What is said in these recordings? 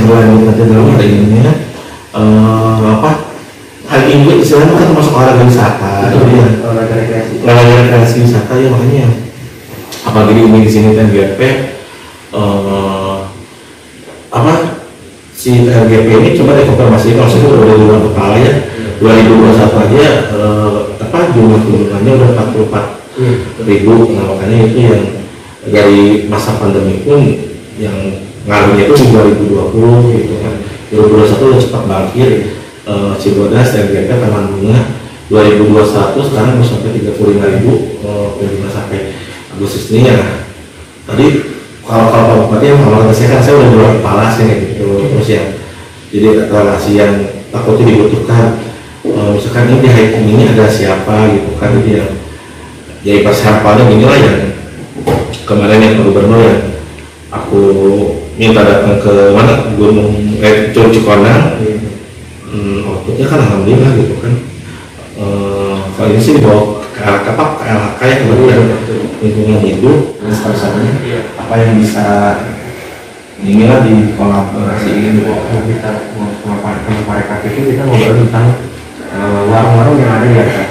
berlanjut nanti dalam hari ini ya. Apa hari Minggu istilahnya kan termasuk olahraga wisata, jadi ya olahraga rekreasi wisata ya, makanya apalagi di sini kan GP apa si RGP ini coba dikonfirmasi kalau saya udah di luar kepala ya, 2021 aja apa jumlah kunjungannya udah 44.000. Nah makanya itu yang dari masa pandemi pun yang ngaruhnya itu di 2020 gitu kan. 2021 udah cepat bangkit, Cibodas dan GP Taman Bunga 2021 sekarang bisa sampai 35.000 kunjungan sampai Agustus ini ya. Tadi kalau Pak yang kalau saya udah di luar kepala sih gitu terus ya, jadi relasi yang takutnya dibutuhkan, misalkan ini di hiking ini ada siapa gitu kan, jadi ya persiapannya gini lah yang kemarin yang gubernur yang aku minta datang ke mana Gunung Cikonang, outputnya kan alhamdulillah gitu kan. Kalau ini sih dibawa ke KLHK ya kemudian lingkungan hidup dan sebagainya, apa yang bisa inilah dikolaborasiin kita sama Parekraf itu kita ngobrol tentang warung-warung yang ada ya kan.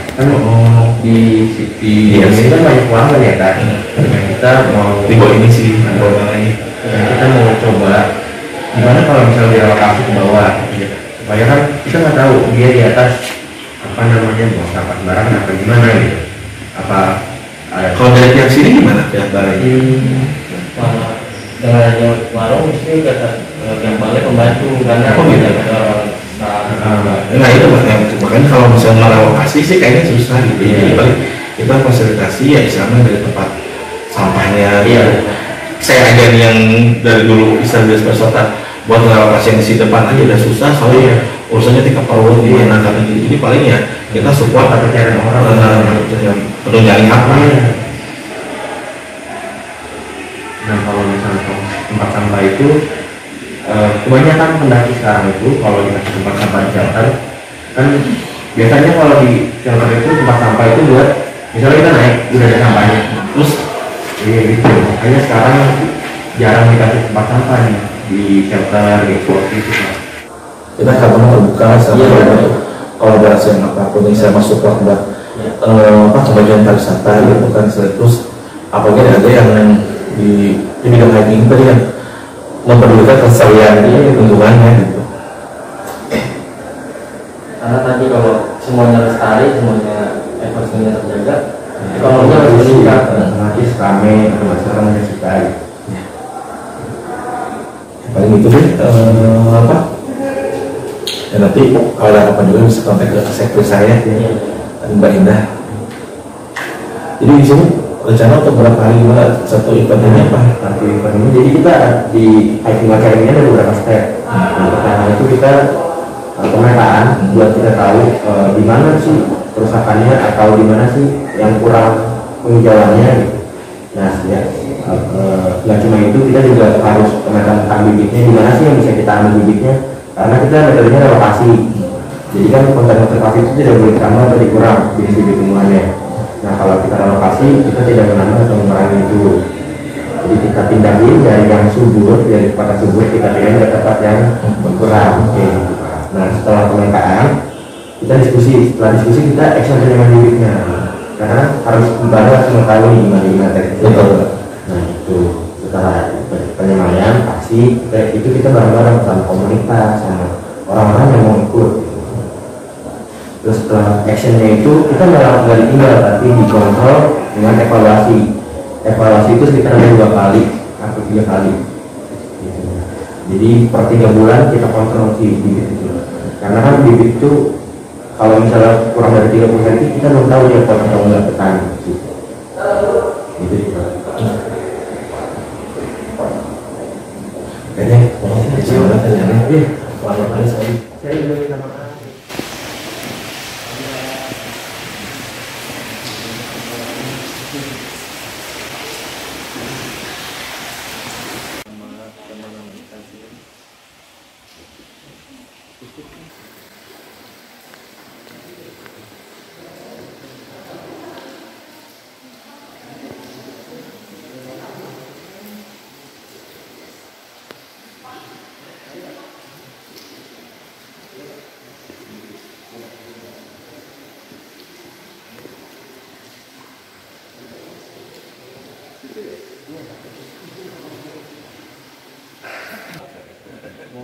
Di ini kan banyak warung ya kan. Kita mau tiba ini sih kita mau coba gimana kalau misalnya direlokasi ke bawah supaya kan kita nggak tahu dia di atas apa namanya mau sampah sembarangan apa gimana gitu, apa kalau dari pihak sini gimana pihak Balai? Dengan warung ini kata yang Balai membantu karena nah itu makanya kalau misalnya relokasi sih kayaknya susah gitu ya. Jadi paling kita fasilitasi ya misalnya dari tempat sampahnya. Saya aja nih yang dari dulu bisa di peserta buat relokasi yang di depan aja udah susah soalnya urusannya tingkat perlu gimana kan gitu. Jadi paling ya kita support atau cari orang yang perlu nyari apa. Nah kalau misalnya tempat sampah itu kebanyakan pendaki sekarang itu kalau dikasih tempat sampah di shelter kan biasanya kalau di shelter itu tempat sampah itu buat misalnya kita naik udah ada sampahnya terus gitu, makanya sekarang jarang dikasih tempat sampah nih di shelter gitu. Kita akan terbuka sama kolaborasi yang apapun yang saya masuk buat kemajuan pariwisata gitu kan. Terus apalagi ada yang di bidang hiking tadi yang memperdulikan kelestarian lingkungannya gitu. Karena nanti kalau semuanya lestari, semuanya ekosistemnya terjaga, ekonominya harus meningkat. Nanti kami masyarakat yang suka paling itu deh apa ya, nanti kalau ada apa juga bisa kontak ke sektor saya Mbak Indah. Jadi di sini rencana untuk berapa hari juga satu event ini apa? Satu event ini jadi kita di hiking acara ini ada beberapa step. Yang pertama itu kita pemetaan buat kita tahu di mana sih kerusakannya atau di mana sih yang kurang penghijauannya gitu. Nah ya nggak cuma itu, kita juga harus pemetaan tentang bibitnya, di mana sih yang bisa kita ambil bibitnya, karena kita metodenya relokasi. Jadi kan konten konservasi itu tidak boleh ditambah atau dikurang jenis bibit tumbuhannya. Nah kalau kita relokasi kita tidak menambah atau mengurangi itu. Jadi kita pindahin dari yang subur, dari tempat subur kita pindahin ke tempat yang berkurang. Nah setelah pemetaan kita diskusi, setelah diskusi kita action dengan bibitnya, karena harus ibadah mengetahui gimana tekniknya. Nah itu setelah penyemayan aksi itu kita bareng-bareng sama komunitas, sama orang-orang yang mau ikut. Terus setelah actionnya itu kita nggak ditinggal tapi dikontrol dengan evaluasi. Evaluasi itu sekitar ada 2 kali atau 3 kali. Jadi per 3 bulan kita kontrol si bibit itu. Karena kan bibit itu kalau misalnya kurang dari 30% kita belum tahu dia kuat atau enggak petani. Gitu. Kayaknya kecil banget ya. Warna paling saya juga minta maaf.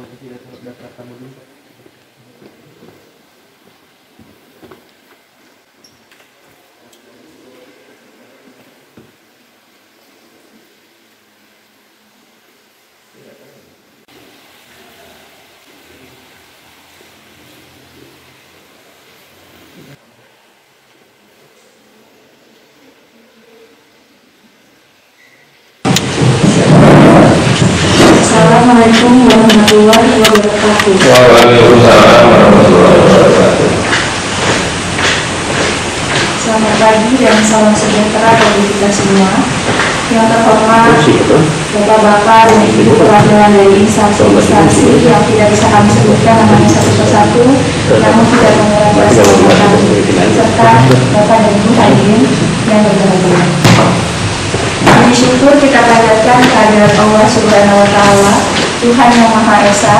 daftar tamu dulu. Assalamualaikum warahmatullahi wabarakatuh. Waalaikumsalam warahmatullahi wabarakatuh. Selamat pagi dan salam sejahtera bagi kita semua. Yang terhormat Bapak-bapak dan Ibu perwakilan dari instansi-instansi yang tidak bisa kami sebutkan namanya satu persatu, namun tidak mengurangi rasa hormat kami, serta Bapak dan Ibu hadirin yang berbahagia. Puji syukur kita panjatkan kehadirat Allah Subhanahu wa Ta'ala, Tuhan yang Maha Esa,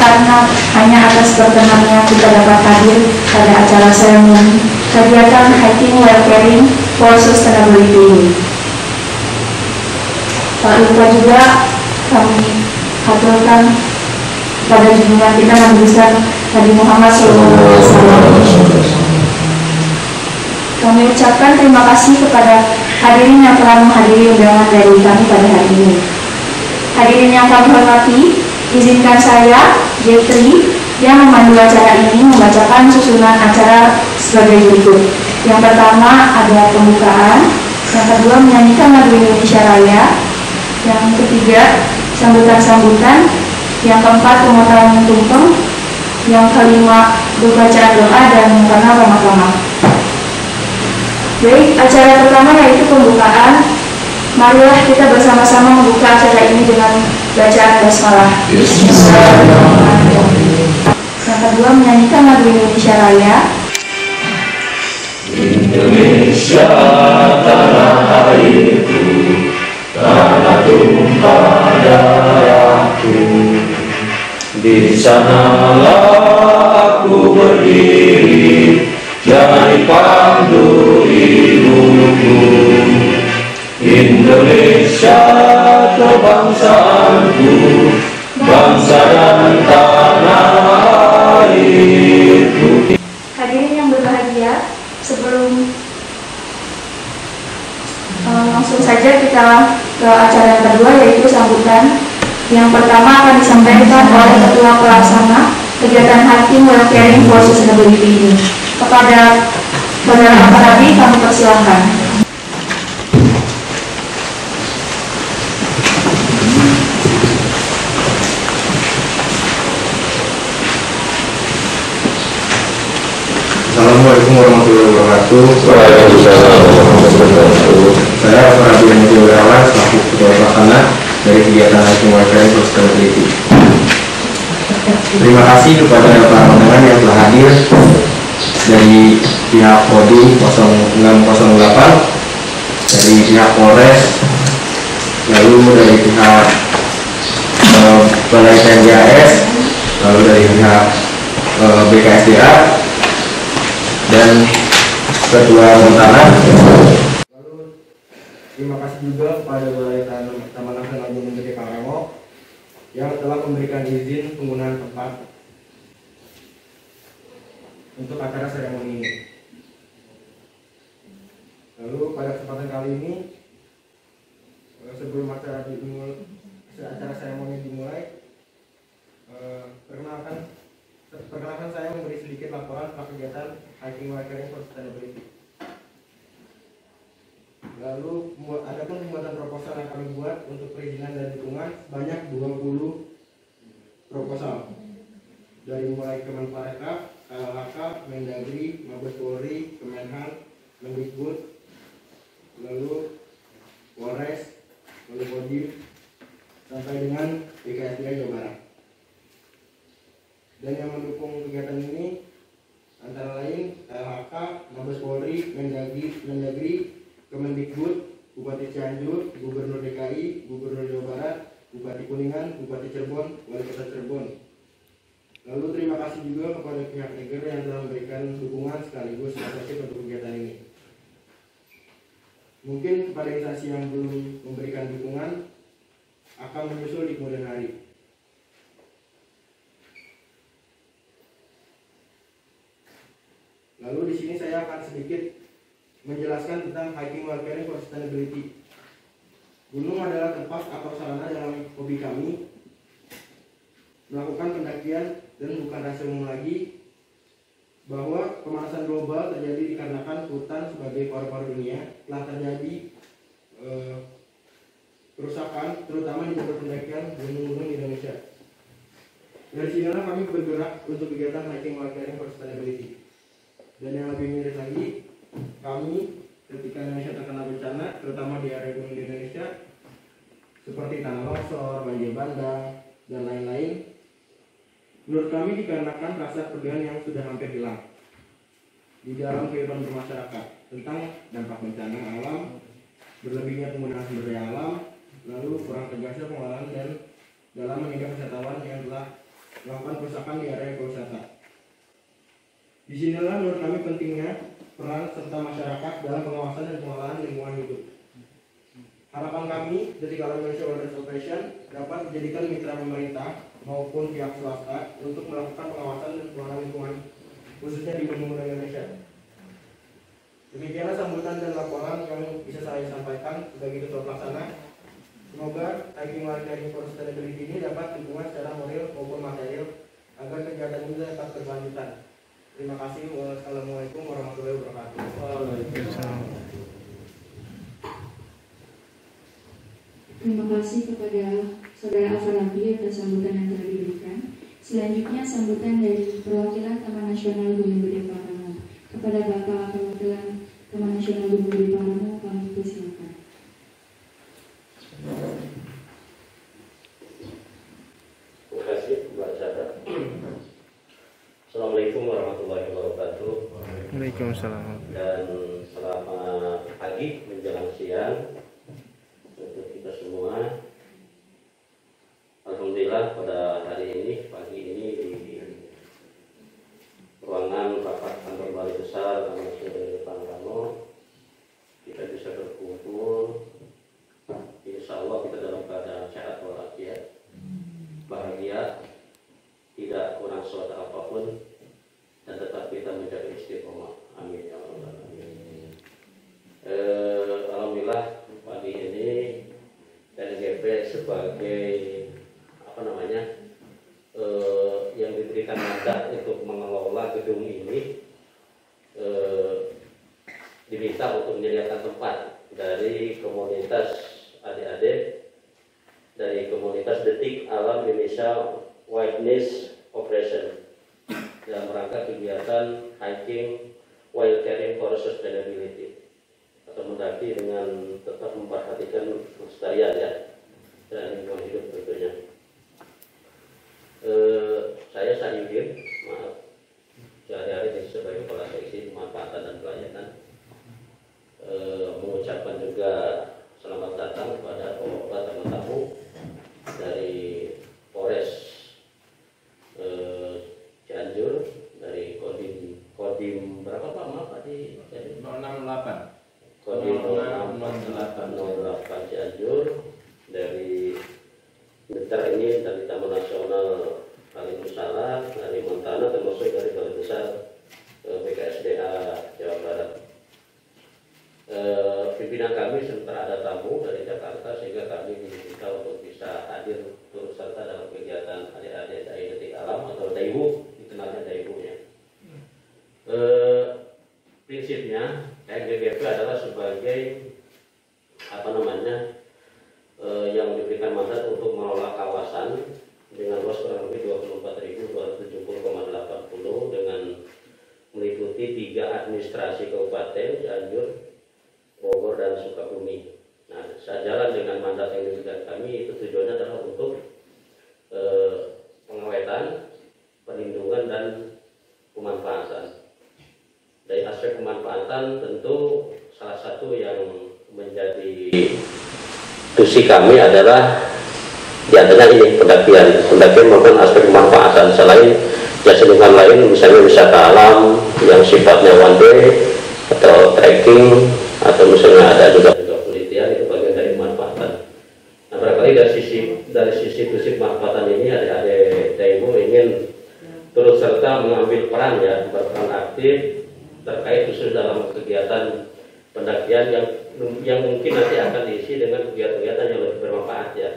karena hanya atas berkenannya kita dapat hadir pada acara seremoni kegiatan Hiking While Caring for Sustainability ini. Tak lupa juga kami aturkan pada junjungan kita Nabi besar Nabi Muhammad SAW. Kami ucapkan terima kasih kepada hadirin yang telah menghadiri undangan dari kami pada hari ini. Hadirin yang kami hormati, izinkan saya, Jeffrey, yang memandu acara ini membacakan susunan acara sebagai berikut. Yang pertama ada pembukaan, yang kedua menyanyikan lagu Indonesia Raya, yang ketiga sambutan-sambutan, yang keempat pemotongan tumpeng, yang kelima bacaan doa, dan yang keenam ramah-ramah. Baik, acara pertama yaitu pembukaan. Marilah kita bersama-sama membuka acara ini dengan bacaan basmalah. Yang kedua menyanyikan lagu Indonesia Raya. Indonesia tanah airku, tanah tumpah darahku. Di sanalah aku berdiri, jadi pandu ibuku. Indonesia kebangsaanku, bangsa dan tanah airku. Hadirin yang berbahagia, sebelum langsung saja kita ke acara yang kedua yaitu sambutan. Yang pertama akan disampaikan oleh Ketua Pelaksana kegiatan Hiking While Caring for Sustainability ini. Kepada Saudara Aparabi kami persilahkan. Assalamualaikum warahmatullahi wabarakatuh. Waalaikumsalam warahmatullahi wabarakatuh. Saya Aparabi Muhammad Wirawan, selaku Ketua Pelaksana dari kegiatan Hiking While Caring for Sustainability. Terima kasih kepada para undangan yang telah hadir dari pihak Kodim 0608, dari pihak Polres, lalu dari pihak Balai TNJAS, lalu dari pihak BKSDA dan Ketua Montanan. Lalu terima kasih juga kepada Balai Taman Nasional Gunung Gede Pangrango yang telah memberikan izin penggunaan tempat untuk acara seremoni ini. Lalu pada kesempatan kali ini, sebelum acara seremoni dimulai, perkenalkan saya memberi sedikit laporan tentang kegiatan Hiking While Caring for Sustainability. Lalu ada pun pembuatan proposal yang kami buat untuk perizinan dan dukungan sebanyak 20 proposal dari mulai Kemenparekraf, KLHK, Mendagri, Mabes Polri, Kemenhan, Mendikbud, lalu Polres, lalu Kodim, sampai dengan BKSDA Jawa Barat. Dan yang mendukung kegiatan ini antara lain KLHK, Mabes Polri, Mendagri, Kemendikbud, Bupati Cianjur, Gubernur DKI, Gubernur Jawa Barat, Bupati Kuningan, Bupati Cirebon, Wali Kota Cirebon. Lalu terima kasih juga kepada pihak Eger yang telah memberikan dukungan sekaligus sponsorship untuk kegiatan ini. Mungkin kepada instansi yang belum memberikan dukungan akan menyusul di kemudian hari. Lalu di sini saya akan sedikit menjelaskan tentang hiking while caring for sustainability. Gunung adalah tempat atau sarana dalam hobi kami melakukan pendakian dan bukan rahasia umum lagi bahwa pemanasan global terjadi dikarenakan hutan sebagai paru-paru dunia. Telah terjadi kerusakan terutama di jalur pendakian gunung-gunung di Indonesia. Dari sinilah kami bergerak untuk kegiatan hiking while caring for sustainability. Dan yang lebih miris lagi, kami ketika Indonesia terkena bencana, terutama di area gunung di Indonesia, seperti tanah longsor, banjir bandang, dan lain-lain, menurut kami dikarenakan rasa kepedulian yang sudah hampir hilang di dalam kehidupan bermasyarakat tentang dampak bencana alam, berlebihnya penggunaan sumber daya alam, lalu kurang tegasnya pengelolaan dan dalam menindak wisatawan yang telah melakukan kerusakan di area ekowisata. Disinilah menurut kami pentingnya peran serta masyarakat dalam pengawasan dan pengelolaan lingkungan hidup. Harapan kami dari Alam Indonesia Wildlife Conservation dapat dijadikan mitra pemerintah maupun pihak swasta untuk melakukan pengawasan dan pengelolaan lingkungan khususnya di gunung Indonesia. Demikianlah sambutan dan laporan yang bisa saya sampaikan sebagai ketua pelaksana. Semoga hiking while caring for sustainability ini dapat dukungan secara moral maupun material agar kegiatan ini dapat berkelanjutan. Terima kasih. Wassalamualaikum warahmatullahi wabarakatuh. Terima kasih kepada Saudara Afarabi atas sambutan yang telah diberikan. Selanjutnya sambutan dari perwakilan Taman Nasional Gunung Gede Pangrango. Kepada Bapak perwakilan Taman Nasional Gunung Gede Pangrango, kami persilakan. Terima kasih, Mbak Chandra. Assalamualaikum warahmatullahi wabarakatuh. Waalaikumsalam. Dan selamat pagi menjelang siang untuk kita semua. Alhamdulillah pada hari ini, pagi ini di ruangan rapat kantor Balai Besar Taman Nasional Pangrango kita bisa berkumpul. Insya Allah kita dalam keadaan sehat walafiat, bahagia, tidak kurang suatu apapun, dan tetap kita menjaga istiqomah. Amin ya Allah. Alhamdulillah pagi ini LGP sebagai yang diberikan mandat untuk mengelola gedung ini diminta untuk menyediakan tempat dari komunitas adik-adik dari komunitas Detik Alam Indonesia Wilderness Operation dalam rangka kegiatan hiking while caring for sustainability atau mendaki dengan tetap memperhatikan kelestarian ya dan lingkungan hidup tentunya. Saya Sadikin, maaf, sehari-hari sebagai kepala seksi pemanfaatan dan pelayanan, mengucapkan juga selamat datang kepada tamu-tamu dari Polres Cianjur, dari Kodim berapa Pak? Maaf tadi 068. Kodim 068 Cianjur, dari Mitra ini dari Taman Nasional Kalimantan, dari Montana, termasuk dari Balai Besar BKSDA Jawa Barat. Pimpinan kami sementara ada tamu dari Jakarta sehingga kami diminta untuk bisa hadir turut serta dalam kegiatan adik-adik dari Detik Alam atau DAIWU, dikenalnya DAIWU-nya. Prinsipnya LGGP adalah sebagai yang diberikan mandat untuk mengelola kawasan dengan luas kurang lebih 24.270,80 dengan meliputi 3 administrasi kabupaten Cianjur, Bogor, dan Sukabumi. Nah, sejalan dengan mandat yang diberikan kami itu tujuannya adalah untuk pengawetan, perlindungan, dan pemanfaatan. Dari aspek pemanfaatan tentu salah satu yang menjadi tusi kami adalah diantaranya ini pendakian merupakan aspek pemanfaatan selain jasa lingkungan lain, misalnya wisata alam yang sifatnya one day atau trekking atau misalnya ada juga penelitian, itu bagian dari pemanfaatan. Nah, barangkali dari sisi tusi pemanfaatan ini adik-adik DAIWU ingin turut serta mengambil peran ya, berperan aktif terkait khusus dalam kegiatan pendakian yang mungkin nanti akan diisi dengan kegiatan-kegiatan yang lebih bermanfaat ya,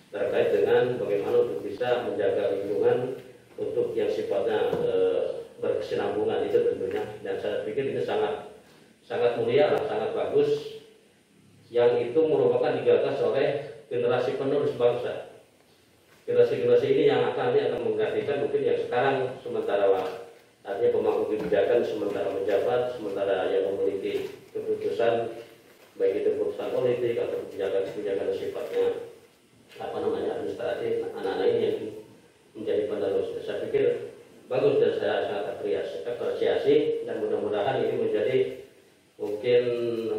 terkait dengan bagaimana untuk bisa menjaga lingkungan untuk yang sifatnya berkesinambungan itu tentunya. Dan saya pikir ini sangat mulia lah, sangat bagus, yang itu merupakan digagas oleh generasi penerus bangsa. Generasi-generasi ini yang akan menggantikan mungkin yang sekarang sementara artinya pemangku kebijakan sementara menjabat, sementara yang memiliki keputusan baik itu keputusan politik atau kebijakan sifatnya administratif, anak-anak ini yang menjadi penerus. Saya pikir bagus dan saya sangat apresiasi, dan mudah-mudahan ini menjadi mungkin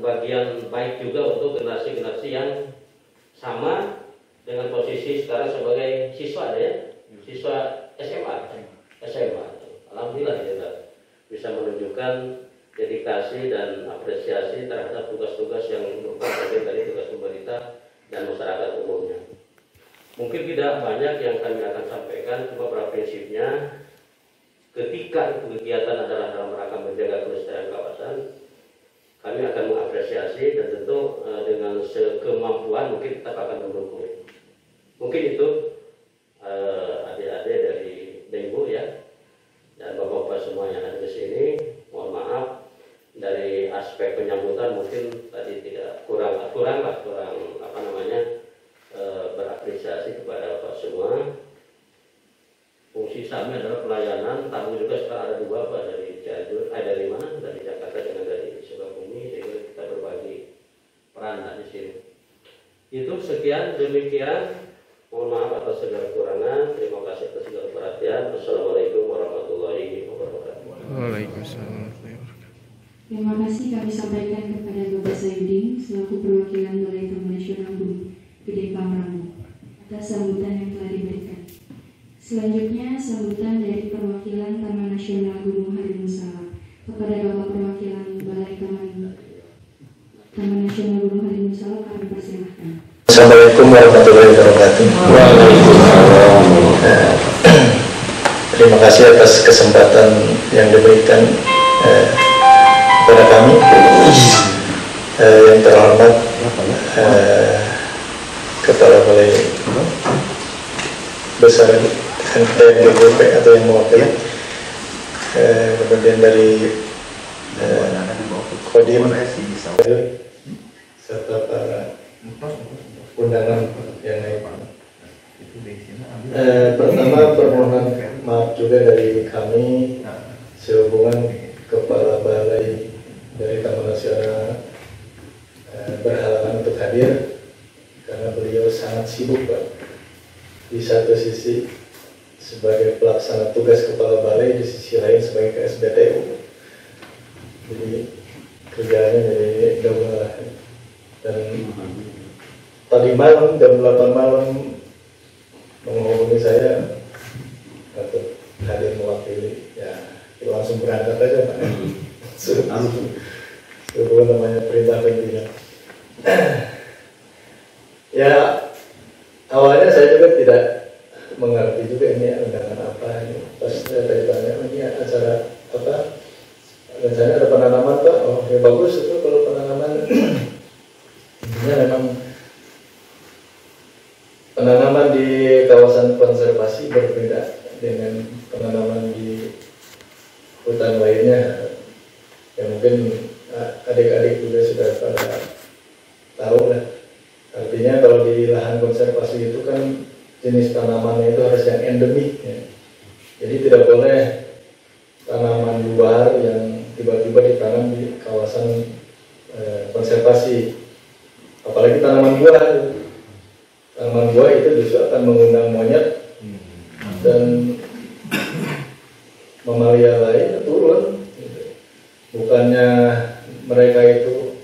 bagian baik juga untuk generasi-generasi yang sama dengan posisi sekarang sebagai siswa ya, siswa SMA. Alhamdulillah kita bisa menunjukkan dedikasi dan apresiasi terhadap tugas-tugas yang merupakan bagian dari tugas pemerintah dan masyarakat umumnya. Mungkin tidak banyak yang kami akan sampaikan, cuma pada prinsipnya ketika kegiatan adalah dalam rangka menjaga kelestarian kawasan, kami akan mengapresiasi dan tentu dengan sekemampuan mungkin kita akan mendukung. Mungkin itu adik-adik dari Dengbu ya, dan bapak-bapak semua yang ada di sini. Mohon maaf dari aspek penyambutan mungkin tadi tidak kurang berapresiasi kepada bapak semua. Fungsi kami adalah pelayanan, tamu juga sekarang ada dua Pak, dari Cianjur, dari mana? Dari Jakarta dengan dari Sukabumi, sehingga kita berbagi peran di sini. Itu sekian, demikian. Mohon maaf atas segala kekurangan. Terima kasih atas segala perhatian. Wassalamualaikum warahmatullahi wabarakatuh. Waalaikumsalam. Terima kasih kami sampaikan kepada Bapak Saidin selaku perwakilan Balai Taman Nasional Gunung Gede Pangrango atas sambutan yang telah diberikan. Selanjutnya sambutan dari perwakilan Taman Nasional Gunung Harimau Salak kepada Bapak perwakilan Balai Taman Nasional Gunung Harimau Salak kami persilahkan. Assalamualaikum warahmatullahi wabarakatuh. Terima kasih atas kesempatan yang diberikan kepada kami. Yang terhormat Kepala Balai Besar BPP atau yang mewakili, kemudian dari Kodim serta para undangan yang lain. Pertama permohonan maaf juga dari kami sehubungan Kepala Balai dari Taman Nasional berhalangan untuk hadir karena beliau sangat sibuk Pak. Di satu sisi sebagai pelaksana tugas Kepala Balai, di sisi lain sebagai KSBTU. Jadi kerjanya jadi double. Dan tadi malam jam 8 malam menghubungi saya untuk hadir mewakili, ya kita langsung berangkat aja Pak. Bukan namanya perintah pimpinan. Ya awalnya saya juga tidak mengerti juga ini undangan apa ini. Pas saya tanya ini acara apa? Rencana ada penanaman Pak. Oh ya bagus itu kalau penanaman. Ini memang penanaman di kawasan konservasi berbeda dengan penanaman di hutan lainnya. Ya mungkin adik-adik juga sudah pada tahu lah. Artinya kalau di lahan konservasi itu kan jenis tanamannya itu harus yang endemik ya. Jadi tidak boleh tanaman luar yang tiba-tiba ditanam di kawasan konservasi. Apalagi tanaman buah. Tanaman buah itu justru akan mengundang monyet dan mamalia lain turun. Bukannya mereka itu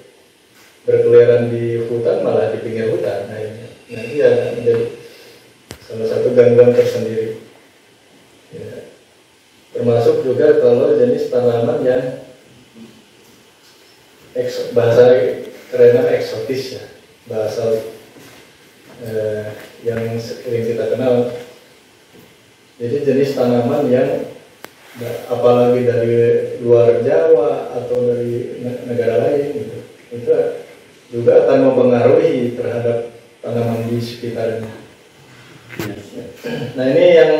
berkeliaran di hutan, malah di pinggir hutan. Nah ini ya menjadi salah satu gangguan tersendiri. Ya. Termasuk juga kalau jenis tanaman yang bahasa kerennya eksotis ya, bahasa yang sering kita kenal. Jadi jenis tanaman yang apalagi dari luar Jawa atau dari negara lain gitu, itu juga akan mempengaruhi terhadap tanaman di sekitarnya. Nah ini yang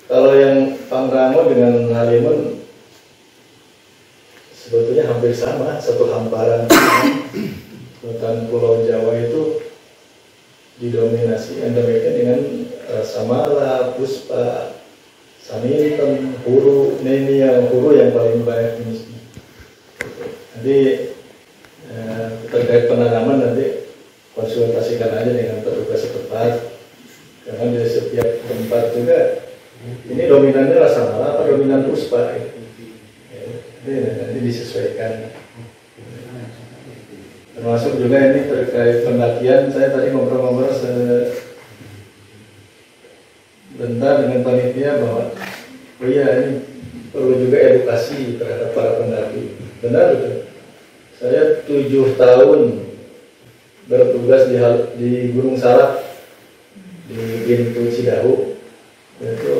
kalau yang Pangrango dengan Halimun sebetulnya hampir sama, satu hamparan. Hutan Pulau Jawa itu didominasi endemiknya dengan Samala, Puspa, Saminten, Huru. Nah ini yang Huru yang paling banyak jenisnya. Jadi terkait penanaman nanti konsultasikan aja dengan petugas setempat, karena di setiap tempat juga ini dominannya Samala apa dominan Puspa. Jadi nanti disesuaikan. Termasuk juga ini terkait pendakian, saya tadi ngobrol-ngobrol sebentar dengan panitia bahwa oh iya ini perlu juga edukasi terhadap para pendaki. Benar betul. Saya 7 tahun bertugas di Gunung Salak di Bintu Cidahu, itu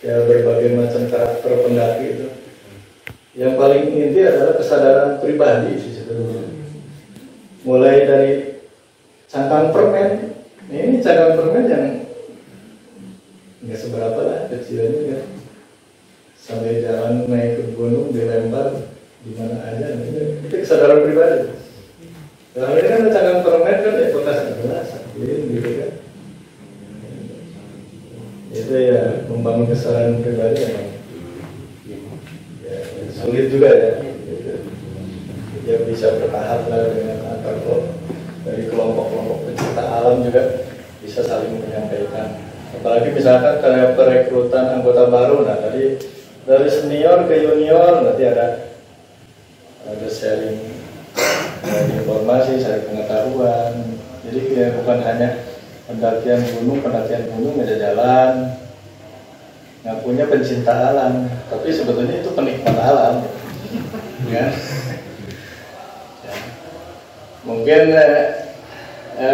ya berbagai macam karakter pendaki itu. Yang paling inti adalah kesadaran pribadi sih sebenarnya. Mulai dari cangkang permen, ini cangkang permen yang nggak seberapa lah kecilnya kan, sampai jalan naik ke gunung dilempar di mana aja, itu kesadaran pribadi. Nah ini kan cangkang permen kan ya bekas gelas, gitu kan. Itu ya membangun kesadaran pribadi memang ya, sulit juga ya. Dia bisa bertahap lah dengan antar dari kelompok-kelompok pecinta alam juga bisa saling menyampaikan. Apalagi misalkan kayak perekrutan anggota baru, nah tadi dari senior ke junior nanti ada sharing informasi, sharing pengetahuan. Jadi ya bukan hanya pendakian gunung ada jalan, ngakunya pencinta alam, tapi sebetulnya itu penikmat alam, ya. Mungkin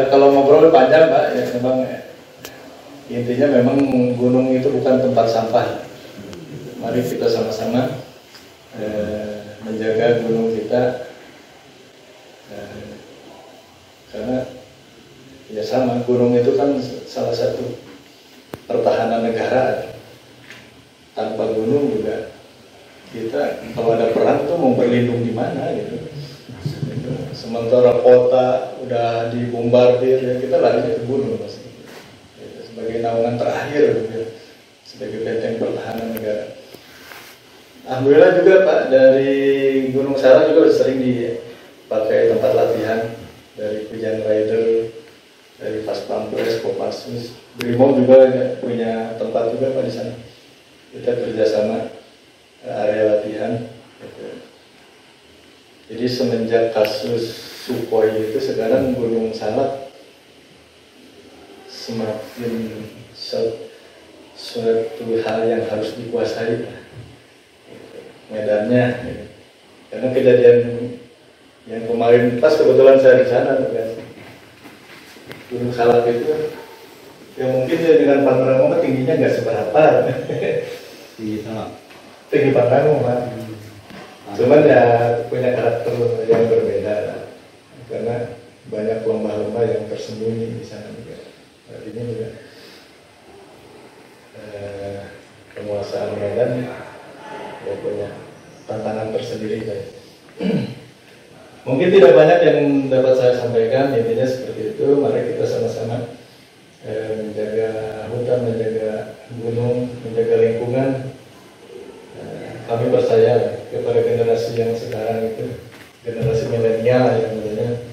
kalau ngobrol panjang Pak, ya memang intinya memang gunung itu bukan tempat sampah. Mari kita sama-sama menjaga gunung kita, karena ya sama, gunung itu kan salah satu pertahanan negara. Tanpa gunung juga kita kalau ada perang tuh mau berlindung di mana gitu. Sementara kota udah dibombardir, ya kita larinya ke gunung pasti. Sebagai naungan terakhir, gitu, sebagai benteng pertahanan negara. Alhamdulillah juga Pak, dari Gunung Salak juga sering dipakai tempat latihan dari Pujan Rider, dari Pas Pampres, Kopassus, Brimob juga punya tempat juga Pak di sana. Kita kerjasama area latihan. Gitu. Jadi semenjak kasus Sukhoi itu sekarang Gunung Salak semakin suatu hal yang harus dikuasai medannya. Karena kejadian yang kemarin pas kebetulan saya di sana kan. Gunung Salak itu ya mungkin ya dengan Pangrango tingginya nggak seberapa. Tinggi Pangrango Pak. Cuman ya punya karakter yang berbeda karena banyak lembah-lembah yang tersembunyi di sana juga. Artinya juga penguasaan medan ya punya tantangan tersendiri. Mungkin tidak banyak yang dapat saya sampaikan, intinya seperti itu. Mari kita sama-sama menjaga hutan, menjaga gunung, menjaga lingkungan. Kami percaya kepada generasi yang sekarang itu, generasi milenial yang namanya,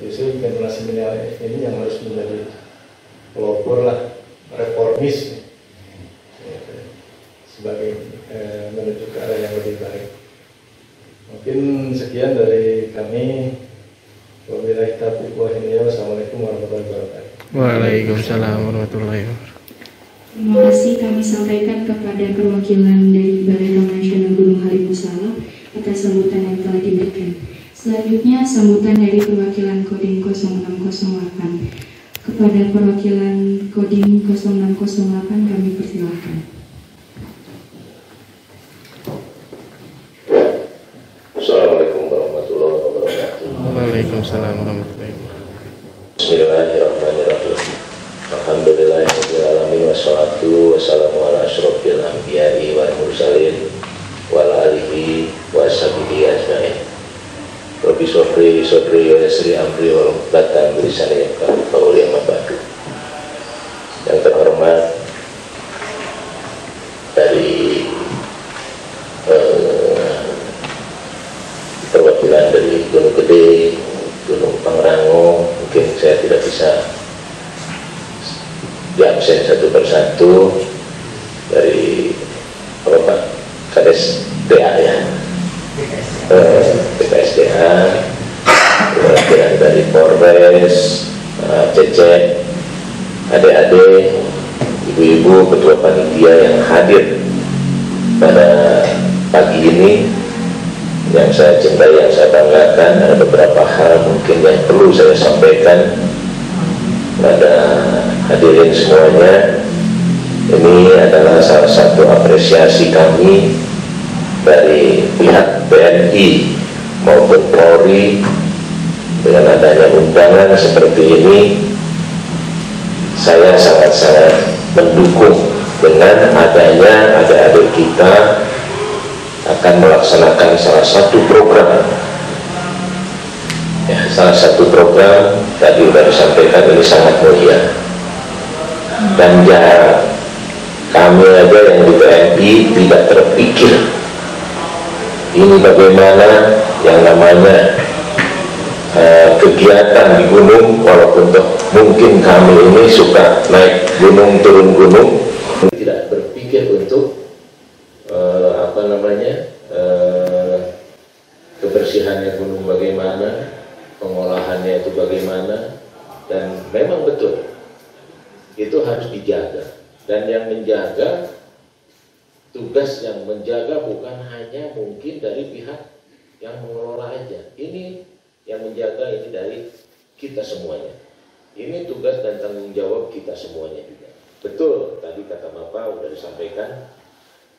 justru generasi milenial ini yang harus menjadi pelopor lah, reformis sebagai menuju ke arah yang lebih baik. Mungkin sekian dari kami. Wabillahi taufiq wal hidayah. Wassalamualaikum warahmatullahi wabarakatuh. Waalaikumsalam warahmatullahi wabarakatuh. Terima kasih kami sampaikan kepada perwakilan dari Balai Taman Nasional Gunung Halimun Salak atas sambutan yang telah diberikan. Selanjutnya sambutan dari perwakilan Kodim 0608. Kepada perwakilan Kodim 0608 kami persilahkan. Waalaikumsalam warahmatullahi wabarakatuh. Bismillahirrahmanirrahim. Alhamdulillahirabbil alamin wassalatu wassalamu ala asyrofil anbiya'i wal mursalin wa ala alihi wa sahbihi ajmain. Rabbi sofri wa yasri amri wa uqdatan min lisani yafqahu qawli, amma ba'du. Yang terhormat dari perwakilan dari Gunung Gede, Gunung Pangrango, mungkin saya tidak bisa diabsen satu persatu. Dari Pak KSDA ya, PKSDA, perwakilan dari Polres, Cecep, adik-adik, ibu-ibu, ketua panitia yang hadir pada pagi ini. Yang saya cintai, yang saya banggakan, ada beberapa hal mungkin yang perlu saya sampaikan pada hadirin semuanya. Ini adalah salah satu apresiasi kami dari pihak TNI maupun Polri dengan adanya undangan seperti ini. Saya sangat-sangat mendukung dengan adanya adik-adik kita akan melaksanakan salah satu program ya, salah satu program tadi sudah disampaikan, ini sangat mulia. Dan ya, kami aja yang di TNI tidak terpikir ini bagaimana yang namanya kegiatan di gunung, walaupun mungkin kami ini suka naik gunung turun gunung, tidak berpikir untuk kebersihannya gunung bagaimana, pengolahannya itu bagaimana. Dan memang betul itu harus dijaga, dan yang menjaga, tugas yang menjaga bukan hanya mungkin dari pihak yang mengelola aja. Ini yang menjaga ini dari kita semuanya. Ini tugas dan tanggung jawab kita semuanya juga. Betul tadi kata Bapak sudah disampaikan,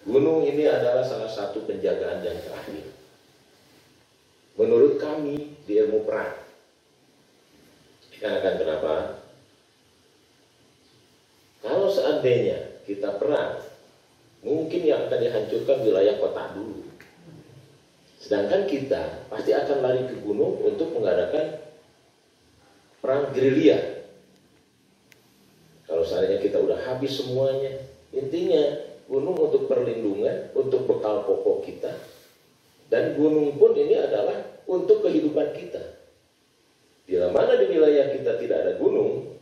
gunung ini adalah salah satu penjagaan yang terakhir menurut kami di ilmu perang. Dikarenakan kenapa? Kalau seandainya kita perang, mungkin yang akan dihancurkan wilayah kota dulu. Sedangkan kita pasti akan lari ke gunung untuk mengadakan perang gerilya. Kalau seandainya kita udah habis semuanya, intinya gunung untuk perlindungan, untuk bekal pokok kita. Dan gunung pun ini adalah untuk kehidupan kita. Bila mana di wilayah kita tidak ada gunung,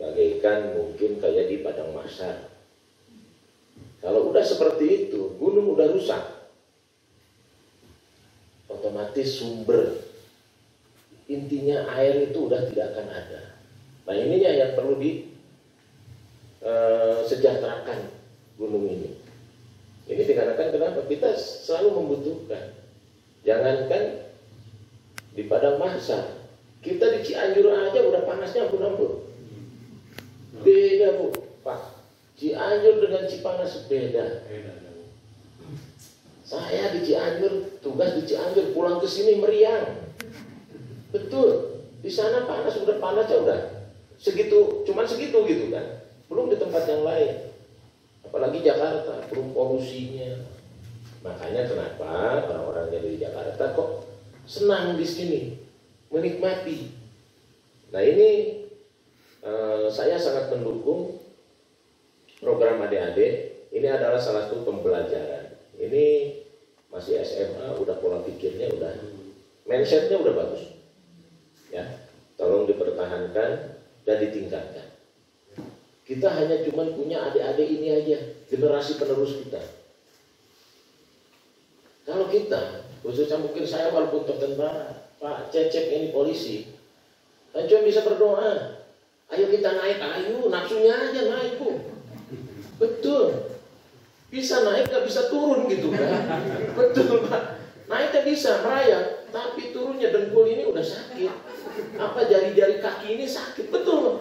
bagaikan mungkin kayak di padang mahsyar. Kalau udah seperti itu, gunung udah rusak, otomatis sumber intinya air itu udah tidak akan ada. Nah ininya yang perlu disejahterakan gunung ini. Ini dikarenakan kenapa? Kita selalu membutuhkan. Jangankan di padang mahsyar, kita di Cianjur aja udah panasnya ampun-ampun. Beda Bu, Pak. Cianjur dengan Cipanas beda. Saya di Cianjur, tugas di Cianjur, pulang ke sini meriang. Betul. Di sana panas, udah panasnya udah segitu, cuman segitu gitu kan. Belum di tempat yang lain. Apalagi Jakarta, belum polusinya. Makanya kenapa orang-orang yang di Jakarta kok senang di sini, menikmati. Nah ini saya sangat mendukung program adik-adik. Ini adalah salah satu pembelajaran. Ini masih SMA, udah pola pikirnya udah, mindsetnya udah bagus. Ya, tolong dipertahankan dan ditingkatkan. Kita hanya cuma punya adik-adik ini aja, generasi penerus kita. Kalau kita, khususnya mungkin saya walaupun tentara, Pak Cecep ini polisi, kan cuma bisa berdoa. Ayo kita naik, ayo nafsunya aja naik Bu. Betul. Bisa naik gak bisa turun gitu kan. Betul Pak. Naiknya bisa merayap, tapi turunnya dengkul ini udah sakit. Apa jari-jari kaki ini sakit, betul.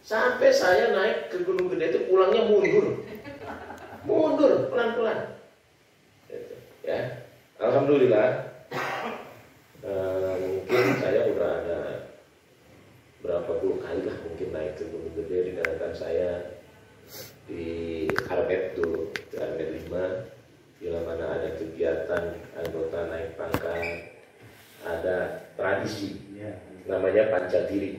Sampai saya naik ke Gunung Gede itu pulangnya mundur. Mundur pelan-pelan. Ya. Alhamdulillah. Armet tuh, Armet 5, bila mana ada kegiatan anggota naik pangkat, ada tradisi namanya Pancagiri.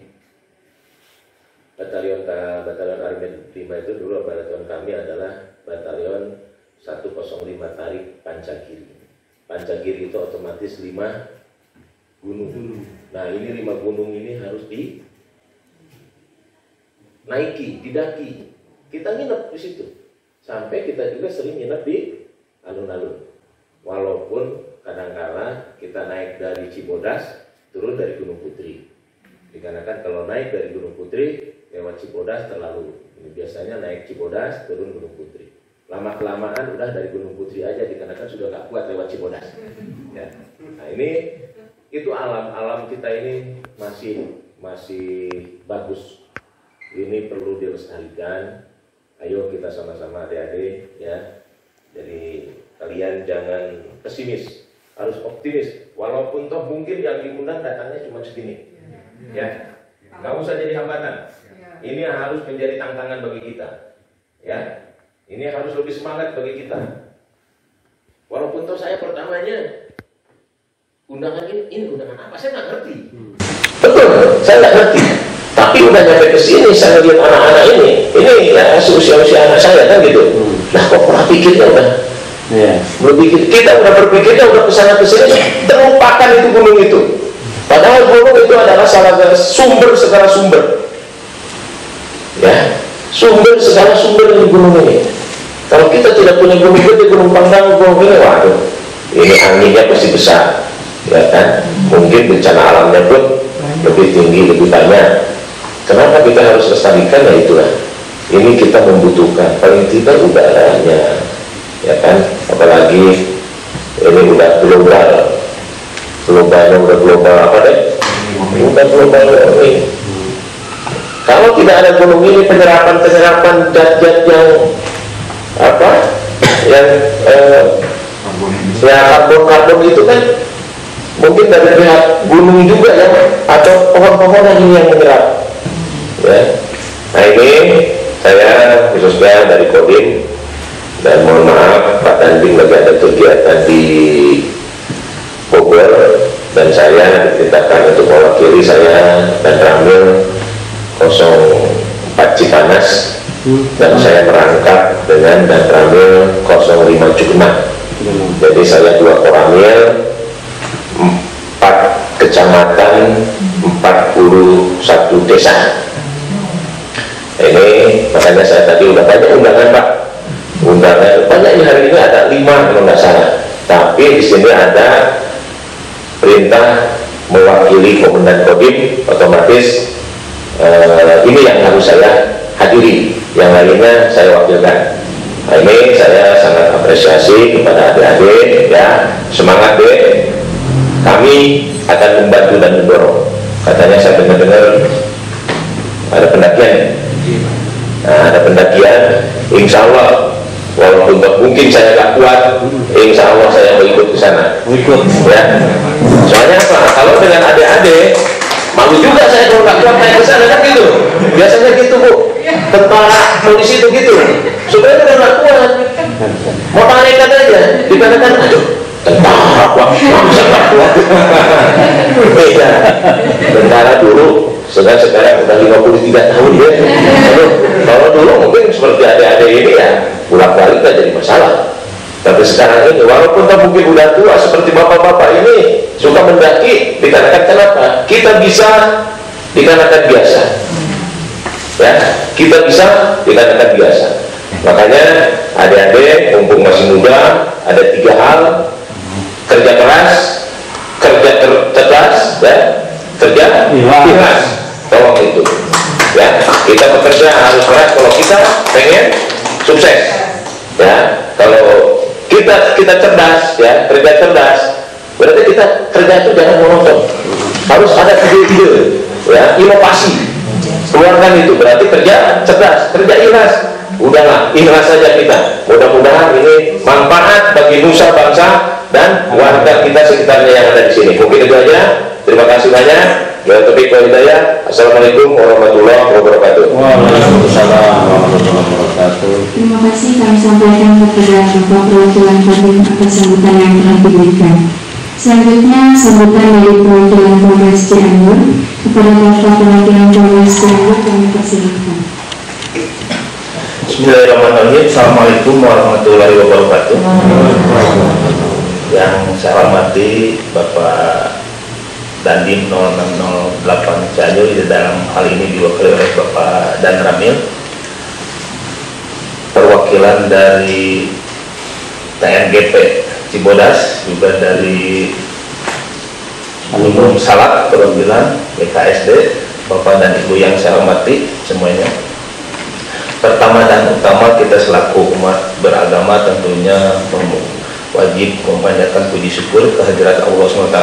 Batalion Armet 5 itu dulu batalion kami adalah batalion 105 Tarik Pancagiri. Pancagiri itu otomatis 5 gunung. Nah ini 5 gunung ini harus dinaiki, didaki. Kita nginep di situ. Sampai kita juga sering nginep di alun-alun. Walaupun kadang-kala kita naik dari Cibodas, turun dari Gunung Putri. Dikarenakan kalau naik dari Gunung Putri lewat Cibodas terlalu. Ini biasanya naik Cibodas, turun Gunung Putri. Lama-kelamaan udah dari Gunung Putri aja, dikarenakan sudah gak kuat lewat Cibodas. Ya. Nah ini itu alam kita ini masih bagus. Ini perlu dilestarikan. Ayo kita sama-sama adik-adik ya. Jadi kalian jangan pesimis, harus optimis. Walaupun toh mungkin yang diundang datangnya cuma segini. Ya. Nggak usah jadi hambatan. Ini harus menjadi tantangan bagi kita. Ya. Ini harus lebih semangat bagi kita. Walaupun toh saya pertamanya undangan ini undangan apa? Saya nggak ngerti. Betul, saya nggak ngerti. Tapi udah nyampe ke sini, saya lihat anak-anak ini ya usia anak saya kan gitu. Nah kok pernah pikirnya udah, kita udah berpikirnya udah kesana kesini, terlupakan itu gunung itu. Padahal gunung itu adalah salah satu sumber segala sumber. Ya, sumber segala sumber dari gunung ini. Kalau kita tidak punya gunung gede, gunung Panggang, gunung ini, waduh, ini anginnya pasti besar, ya kan? Mungkin bencana alamnya pun lebih tinggi, lebih banyak. Kenapa kita harus lestarikan? Ya itulah. Ini kita membutuhkan paling tidak udaranya, ya kan? Apalagi ini udah global apa deh? Udah global ini. Kalau tidak ada gunung ini, penyerapan zat-zat yang apa? Yang karbon itu kan mungkin dari pihak gunung juga ya, atau pohon-pohonan ini yang menyerap. Ya. Nah ini saya khususnya dari Kodim, dan mohon maaf Pak Tanjung lagi ada kegiatan di Bogor dan saya diperintahkan untuk mewakili saya dan Ramil 04 Cipanas dan saya merangkap dengan dan Ramil 05 Cukna. Jadi saya 2 koramil, 4 kecamatan, 41 desa. Ini makanya saya tadi udah banyak undangan Pak, undangan banyak ini, hari ini ada 5 kalau nggak salah. Tapi di sini ada perintah mewakili Komandan Kodim, otomatis ini yang harus saya hadiri, yang lainnya saya wakilkan. Nah, ini saya sangat apresiasi kepada adik-adik ya, semangat deh, kami akan membantu dan mendorong. Katanya saya dengar ada pendakian. Nah, ada pendakian, insya Allah walaupun mungkin saya nggak kuat, insya Allah saya mau ikut ke sana. Ya. Soalnya apa? Kalau dengan adik-adik, malu juga saya kalau nggak kuat naik ke sana kan gitu. Biasanya gitu Bu, tentara polisi itu gitu. Supaya kita nggak kuat, mau tarik aja, dikatakan aduh tentara kuat, bisa nggak kuat. Beda, tentara dulu. Sekarang udah 53 tahun ya. Kalau dulu mungkin seperti adik-adik ini ya bolak-balik gak jadi masalah. Tapi sekarang ini walaupun tak mungkin udah tua seperti bapak-bapak ini suka mendaki, dikarenakan kenapa? Kita bisa dikarenakan biasa. Ya, kita bisa dikarenakan biasa. Makanya adik-adik mumpung masih muda, ada 3 hal: kerja keras, kerja cerdas, ya, kerja ikhlas. Tolong itu ya, kita bekerja harus keras kalau kita pengen sukses ya. Kalau kita cerdas ya, kerja cerdas, berarti kita kerja itu jangan monoton, harus ada ide-ide ya, inovasi, keluarkan itu, berarti kerja cerdas, kerja ikhlas. Udahlah, ikhlas saja kita. Mudah-mudahan ini manfaat bagi nusa bangsa dan warga kita sekitarnya yang ada di sini. Mungkin itu aja. Terima kasih banyak. Wa taufiq wal hidayah. Assalamualaikum warahmatullahi wabarakatuh. Waalaikumsalam warahmatullahi wabarakatuh. Terima kasih kami sampaikan kepada Bapak Perwakilan Kodim atas sambutan yang telah diberikan. Selanjutnya sambutan dari perwakilan Polres Cianjur. Kepada Bapak Perwakilan Polres Cianjur kami persilakan. Bismillahirrahmanirrahim. Assalamualaikum warahmatullahi wabarakatuh. Yang saya hormati Bapak Dandim 0608 Cianjur, di dalam hal ini diwakili oleh Bapak Dan Ramil, perwakilan dari TNGP Cibodas, juga dari Alumni Salak perwakilan BKSD, Bapak dan Ibu yang saya hormati semuanya. Pertama dan utama, kita selaku umat beragama tentunya wajib memanjatkan puji syukur kehadirat Allah SWT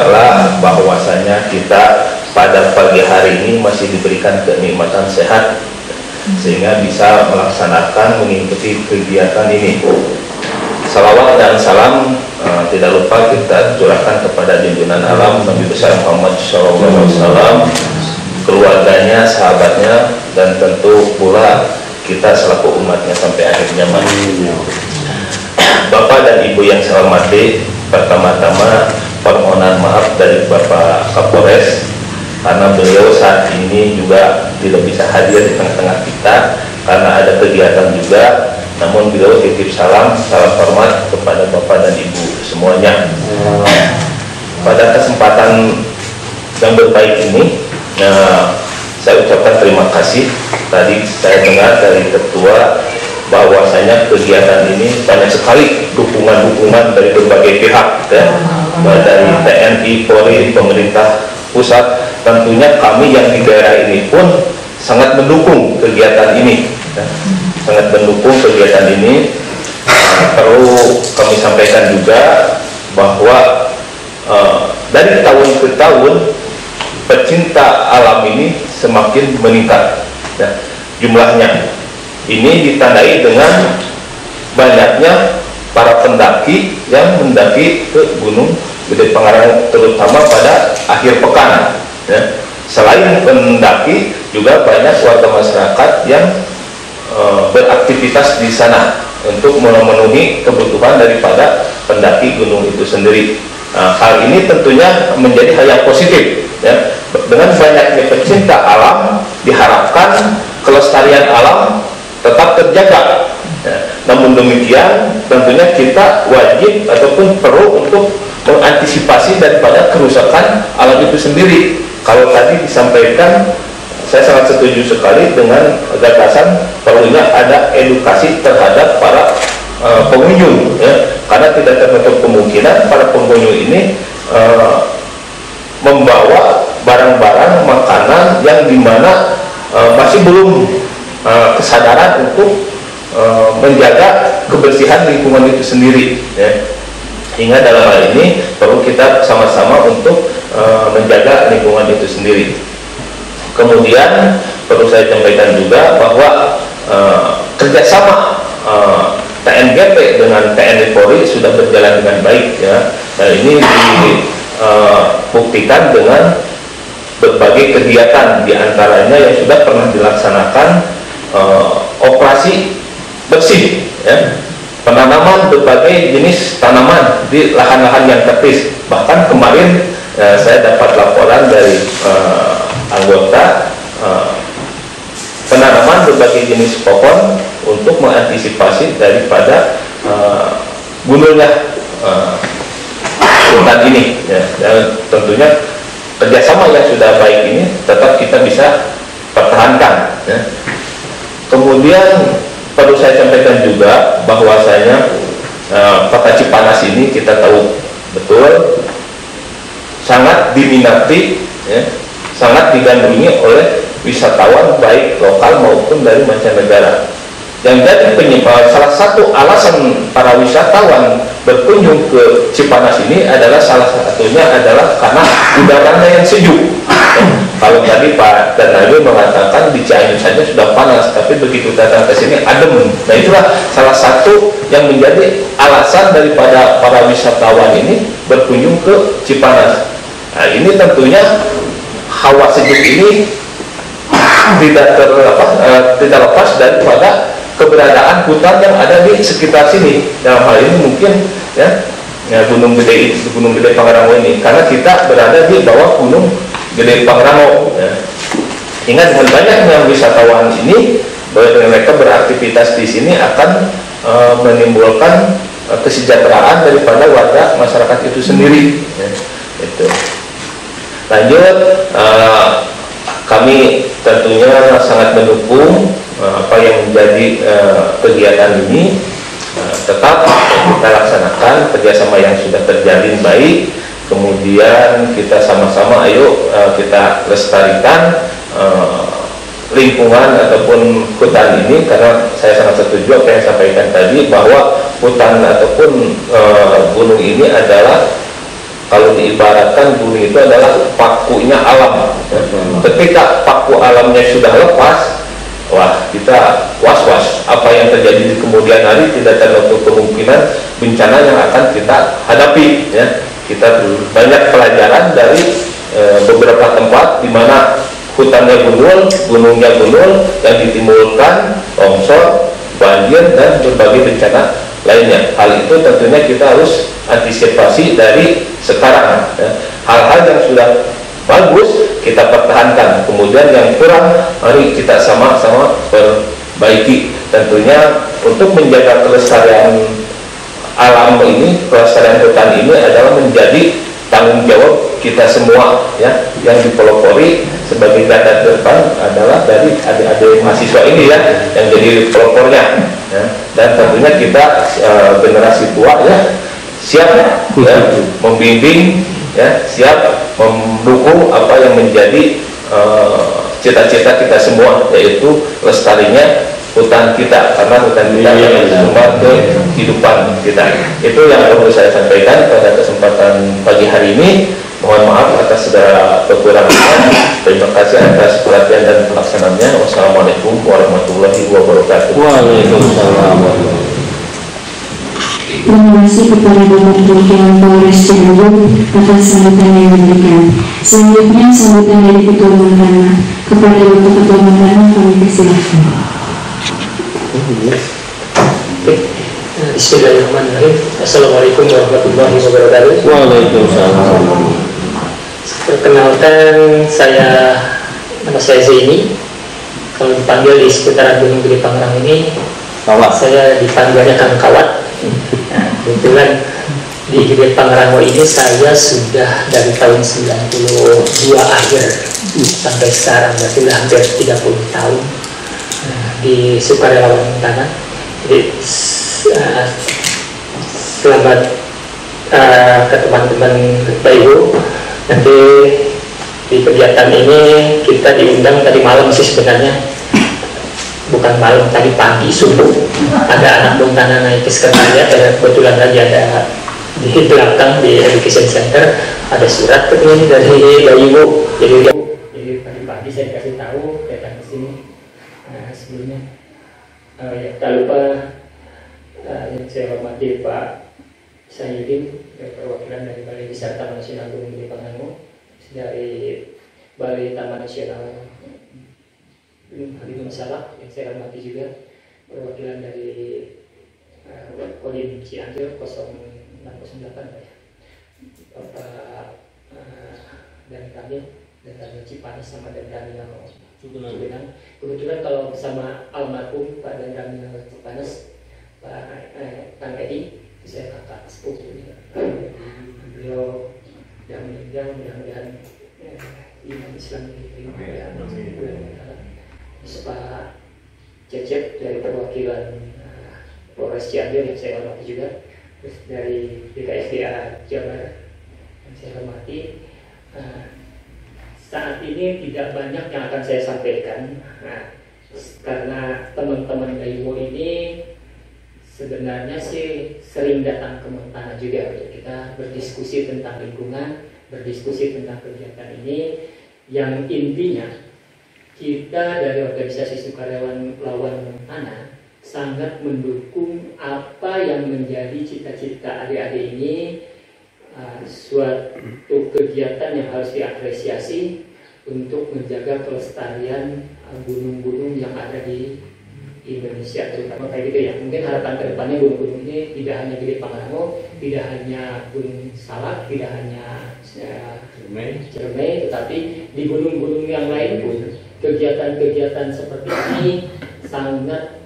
bahwasanya kita pada pagi hari ini masih diberikan kenikmatan sehat sehingga bisa melaksanakan mengikuti kegiatan ini. Salawat dan salam tidak lupa kita curahkan kepada junjungan alam Nabi besar Muhammad SAW, keluarganya, sahabatnya, dan tentu pula kita selaku umatnya sampai akhir zaman. Bapak dan Ibu yang saya hormati, pertama-tama permohonan maaf dari Bapak Kapolres karena beliau saat ini juga tidak bisa hadir di tengah-tengah kita karena ada kegiatan juga. Namun beliau titip salam hormat kepada Bapak dan Ibu semuanya. Pada kesempatan yang berbaik ini, saya ucapkan terima kasih. Tadi saya dengar dari Ketua bahwasanya kegiatan ini banyak sekali dukungan-dukungan dari berbagai pihak, ya, dari TNI, Polri, pemerintah pusat. Tentunya kami yang di daerah ini pun sangat mendukung kegiatan ini, ya, sangat mendukung kegiatan ini. Perlu kami sampaikan juga bahwa dari tahun ke tahun pecinta alam ini semakin meningkat, ya, jumlahnya. Ini ditandai dengan banyaknya para pendaki yang mendaki ke Gunung Gede Pangarang, terutama pada akhir pekan, ya. Selain pendaki, juga banyak warga masyarakat yang beraktivitas di sana untuk memenuhi kebutuhan daripada pendaki gunung itu sendiri. Hal ini tentunya menjadi hal yang positif, ya. Dengan banyaknya pecinta alam, diharapkan kelestarian alam tetap terjaga, ya. Namun demikian tentunya kita wajib ataupun perlu untuk mengantisipasi daripada kerusakan alam itu sendiri. Kalau tadi disampaikan, saya sangat setuju sekali dengan gagasan perlunya ada edukasi terhadap para pengunjung, ya. Karena tidak tertutup kemungkinan para pengunjung ini membawa barang-barang makanan yang dimana masih belum kesadaran untuk menjaga kebersihan lingkungan itu sendiri, ya. Hingga dalam hal ini perlu kita sama-sama untuk menjaga lingkungan itu sendiri. Kemudian perlu saya sampaikan juga bahwa kerjasama TNGP dengan TNI Polri sudah berjalan dengan baik, ya. Dan ini dibuktikan dengan berbagai kegiatan, diantaranya yang sudah pernah dilaksanakan operasi bersih, ya, penanaman berbagai jenis tanaman di lahan-lahan yang kritis. Bahkan kemarin saya dapat laporan dari anggota penanaman berbagai jenis pohon untuk mengantisipasi daripada gundulnya hutan ini, ya. Dan tentunya kerjasama yang sudah baik ini tetap kita bisa pertahankan, ya. Kemudian perlu saya sampaikan juga bahwasanya Kota Cipanas ini kita tahu betul sangat diminati, ya, sangat digandrungi oleh wisatawan baik lokal maupun dari mancanegara. Yang jadi penyebab, salah satu alasan para wisatawan berkunjung ke Cipanas ini adalah salah satunya adalah karena udaranya yang sejuk. Kalau tadi Pak Danadi mengatakan di Cianjur saja sudah panas, tapi begitu datang ke sini adem. Nah, itulah salah satu yang menjadi alasan daripada para wisatawan ini berkunjung ke Cipanas. Nah, ini tentunya hawa sejuk ini tidak lepas daripada keberadaan hutan yang ada di sekitar sini. Dalam hal ini mungkin ya Gunung Gede Pangrango ini, karena kita berada di bawah Gunung Gede Pangrango. Ya. Ingat, dengan banyaknya wisatawan ini, bahwa mereka beraktivitas di sini akan menimbulkan kesejahteraan daripada warga masyarakat itu sendiri. Ya. Itu. Lanjut, kami tentunya sangat mendukung apa yang menjadi kegiatan ini. Tetap kita laksanakan kerjasama yang sudah terjalin baik, kemudian kita sama-sama ayo kita lestarikan lingkungan ataupun hutan ini, karena saya sangat setuju apa yang sampaikan tadi bahwa hutan ataupun gunung ini adalah, kalau diibaratkan gunung itu adalah pakunya alam. Ketika paku alamnya sudah lepas, wah, kita was-was apa yang terjadi di kemudian hari, tidak terlalu kemungkinan bencana yang akan kita hadapi. Ya. Kita banyak pelajaran dari beberapa tempat di mana hutannya gundul, gunungnya gundul, yang ditimbulkan longsor, banjir, dan berbagai bencana lainnya. Hal itu tentunya kita harus antisipasi dari sekarang. Ya. Hal-hal yang sudah bagus kita pertahankan, kemudian yang kurang mari kita sama-sama perbaiki. Tentunya untuk menjaga kelestarian alam ini, kelestarian hutan ini adalah menjadi tanggung jawab kita semua, ya. Yang dipelopori sebagai garda depan adalah dari adik-adik mahasiswa ini, ya, yang jadi pelopornya, ya. Dan tentunya kita generasi tua, ya, siap ya, membimbing, ya, siap mendukung apa yang menjadi cita-cita kita semua, yaitu lestarinya hutan kita, karena hutan kita adalah sumber kehidupan kita. Itu yang perlu saya sampaikan pada kesempatan pagi hari ini. Mohon maaf atas segala kekurangannya. Terima kasih atas perhatian dan pelaksanaannya. Wassalamualaikum warahmatullahi wabarakatuh. Waalaikumsalam. Terima kasih kepada Bapak Perwakilan Polres Cianjur atas sambutan yang diberikan. Selanjutnya sambutan dari Ketua Mahkamah. Kepada Bapak Ketua Mahkamah kami persilakan. Bismillahirrahmanirrahim. Assalamualaikum warahmatullahi wabarakatuh. Waalaikumsalam. Perkenalkan, nama saya Zaini. Kalau dipanggil di seputaran Gunung Gede Pangrango ini, saya dipanggilnya Kang Kawat. Nah, kebetulan di Gede Pangrango ini saya sudah dari tahun 92 akhir sampai sekarang, berarti sudah hampir 30 tahun di sukarelawan tanah. Jadi selamat ke teman-teman Bapak Ibu. Nanti di kegiatan ini kita diundang tadi malam sih sebenarnya, bukan malam, tadi pagi subuh ada anak bung tanah naik ke sekretariat. Kebetulan lagi ada di belakang di Education Center ada surat ketemu dari Bapak Ibu. Jadi tadi pagi saya kasih tahu datang ke sini. Sebelumnya ya, tak lupa yang saya hormati Pak Sayyidin, perwakilan dari Balai Besar Taman Nasional Gunung Gede Pangrango, dari Balai Taman Nasional Harimau Salak yang saya hormati juga, perwakilan dari Kodim Cianjur 0608 ya, Bapak dan kami dari Cipanas sama dan Daniel Cugenang. Kebetulan kalau bersama almarhum Pak dan Daniel Cipanas, Pak Kang Edi, saya kakak sepupu juga. Beliau yang meninggal, mudah-mudahan iman Islam diterima ya. Pak Cecep dari perwakilan Polres Cianjur yang saya hormati juga, terus dari BKSDA Jawa Barat yang saya hormati. Saat ini tidak banyak yang akan saya sampaikan, karena teman-teman Gaiwo ini sebenarnya sih sering datang ke Montana juga untuk kita berdiskusi tentang lingkungan, berdiskusi tentang kegiatan ini, yang intinya kita dari organisasi sukarelawan lawan Montana sangat mendukung apa yang menjadi cita-cita adik-adik ini. Suatu kegiatan yang harus diapresiasi, untuk menjaga kelestarian gunung-gunung yang ada di Indonesia, terutama kayak gitu ya. Mungkin harapan kedepannya gunung-gunung ini tidak hanya Gede Pangrango, tidak hanya Gunung Salak, tidak hanya Ciremai, tetapi di gunung-gunung yang lain pun kegiatan-kegiatan seperti ini sangat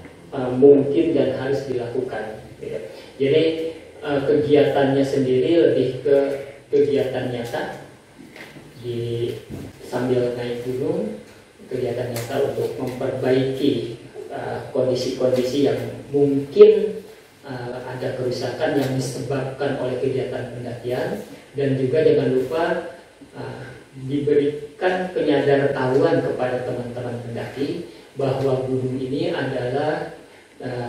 mungkin dan harus dilakukan. Jadi kegiatannya sendiri lebih ke kegiatan nyata sambil naik gunung, kegiatan nyata untuk memperbaiki kondisi-kondisi yang mungkin ada kerusakan yang disebabkan oleh kegiatan pendakian, dan juga jangan lupa diberikan penyadaran kepada teman-teman pendaki bahwa gunung ini adalah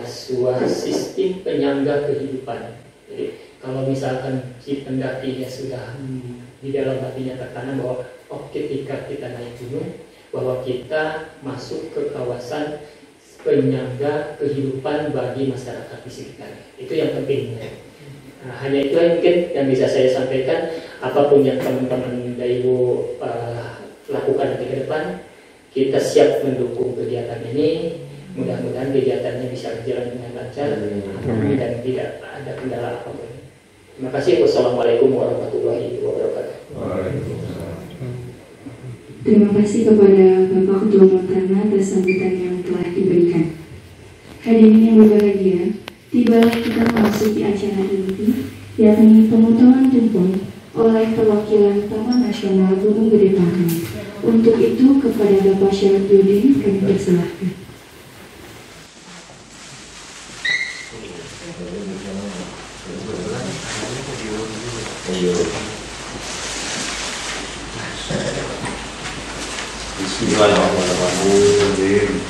sebuah sistem penyangga kehidupan. Jadi kalau misalkan si pendakinya sudah di dalam hatinya tertanam bahwa ketika kita naik gunung, bahwa kita masuk ke kawasan penyangga kehidupan bagi masyarakat di sekitar. Itu yang penting. Hanya itu mungkin yang bisa saya sampaikan. Apapun yang teman-teman Daiwo lakukan nanti ke depan, kita siap mendukung kegiatan ini. Mudah-mudahan kegiatannya bisa berjalan dengan lancar dan tidak ada kendala apapun. Terima kasih. Wassalamualaikum warahmatullahi wabarakatuh. Terima kasih kepada Bapak Ketua Montana atas sambutan yang telah diberikan. Hadirin yang berbahagia, tibalah kita memasuki acara inti, yakni pemotongan tumpeng oleh perwakilan Taman Nasional Gunung Gede Pangrango. Untuk itu, kepada Bapak Syarifudin kami persilakan. Bismillahirrahmanirrahim.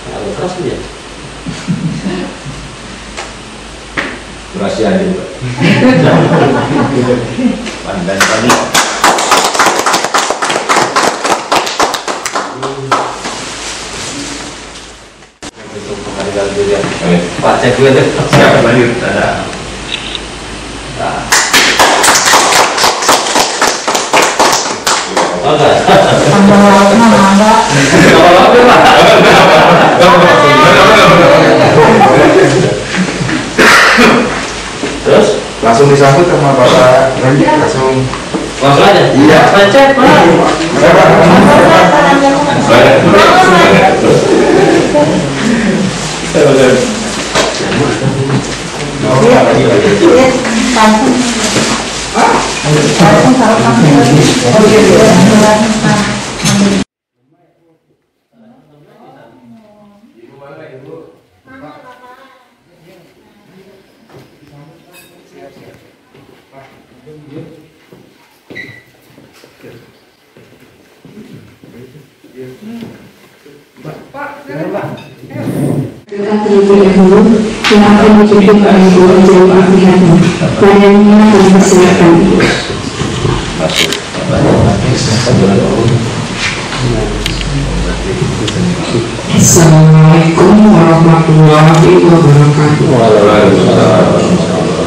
Agak keras ya? Rahasia aja Pak. Pandai tadi. Pak, cek dulu deh. Siap, lanjut. Ada. Terus langsung disambut sama Bapak Randy, langsung aja. Iya. Cek, Pak. Terlebih dahulu yang akan dipimpin oleh Ibu Jaya Afrihani. Padanya kami persilakan. Assalamualaikum warahmatullahi wabarakatuh.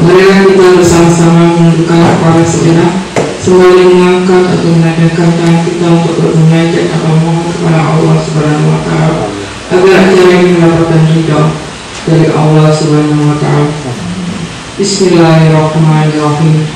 Marilah kita bersama-sama menundukkan kepala sejenak, sembari mengangkat atau menadahkan tangan kita untuk bermunajat atau memohon kepada Allah Subhanahu wa Ta'ala agar acara ini mendapatkan ridha dari Allah Subhanahu wa Ta'ala. Bismillahirrahmanirrahim.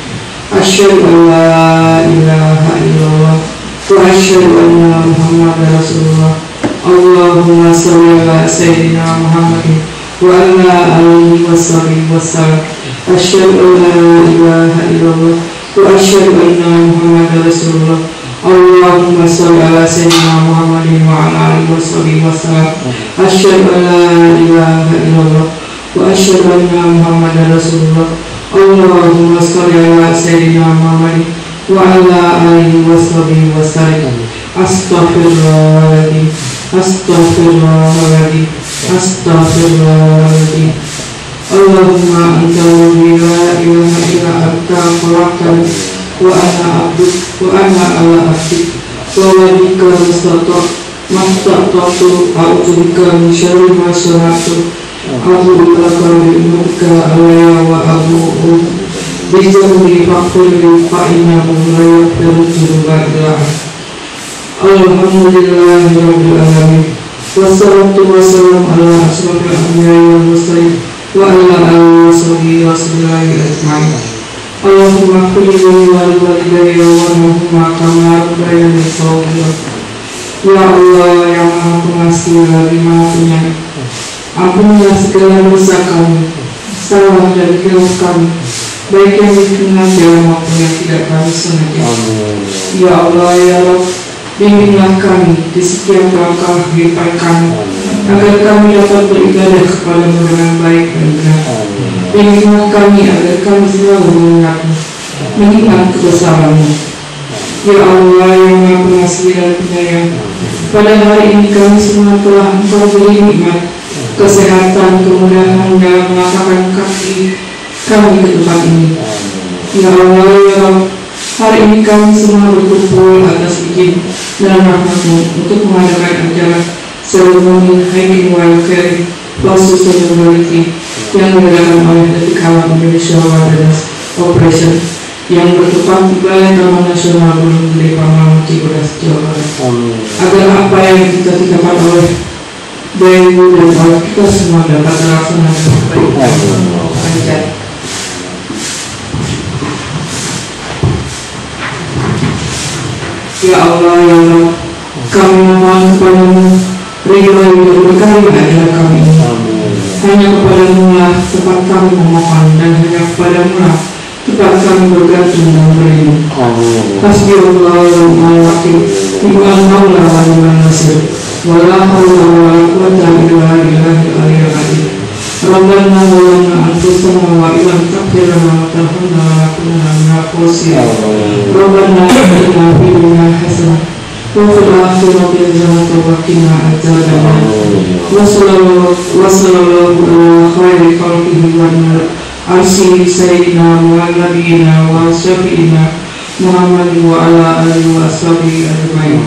Asyhadu an la ilaha illallah wa asyhadu anna Muhammadar Rasulullah. Allahumma sholli ala sayyidina Muhammadin wa ala alihi washabihi wasallam. Asyhadu an la ilaha illallah wa asyhadu anna Muhammadar Rasulullah. Allahumma sholli ala sayyidina Muhammadin wa ala alihi washabihi wasallam. Asyhadu an la ilaha illallah wa asyhadu anna Muhammadar Rasulullah. Allahumma sholli ala sayyidina Muhammadin wa ala alihi washabihi wasallam. Astaghfirullahaladzim, astaghfirullahaladzim, astaghfirullahaladzim. Allahumma anta rabbi la ilaha illa anta khalaqtani wa ana abduk wa ana ala abdik wa bika mastata'tu a'udzu bika min syarri ma sana'tu a'udzu bika min ilmika alayya wa abu'u بجنبي فاغفر لي فإنه لا يغفر الذنوب إلا أنت. الحمد لله رب العالمين والصلاة والسلام على أشرف الأنبياء والمرسلين وعلى آله وصحبه وسلم أجمعين. اللهم اغفر لي ولوالدي وارحمهما كما ربياني صغيرا. Ya Allah yang Maha Pengasih lagi Maha Penyayang, ampunilah segala dosa kami, salah dan khilaf kami, baik yang disengaja maupun yang tidak kami sengaja. Ya Allah ya Rabb, bimbinglah kami di setiap langkah kehidupan kami, agar kami dapat beribadah kepadamu dengan baik dan benar. Bimbinglah kami agar kami selalu mengingatmu, mengingat kebesaranmu. Ya Allah yang Maha Pengasih dan Penyayang, pada hari ini kami semua telah Engkau beri nikmat kesehatan, kemudahan dalam melangkahkan kaki kami ke tempat ini. Ya Allah ya Rabb, hari ini kami semua berkumpul atas izin dan rahmat-Mu untuk mengadakan acara seremoni Hiking Wild Caring for Sustainability yang diadakan oleh Detik Halal Indonesia Wilderness Operation yang bertempat di Balai Taman Nasional Gunung Gede Pangrango Cibodas, Jawa Barat. Agar apa yang kita dicitakan oleh Bapak Ibu dan oleh kita semua dapat terlaksana dengan baik dan lancar. Ya Allah ya Allah, kami mohon kepadamu ridho yang berkali adalah kami ini. Hanya kepadamu lah tempat kami memohon dan hanya kepadamu lah tempat kami bergantung dan berlindung. Hasbiyallahu wa ni'mal wakil, ni'mal maula wa ni'mal nasir. Wala haula wala quwwata illa billahil aliyyil azim. Rabbana zalamna anfusana wa illam taghfir lana wa tarhamna lanakunanna minal khasirin. Rabbana atina fid dunya hasanah wa fil akhirati hasanah wa qina adzabannar. Wa sallallahu ala khairi khalqihi wa Arsi Sayyidina wa Nabiyina wa Syafi'ina Muhammad wa ala alihi wa ashabihi ajma'in.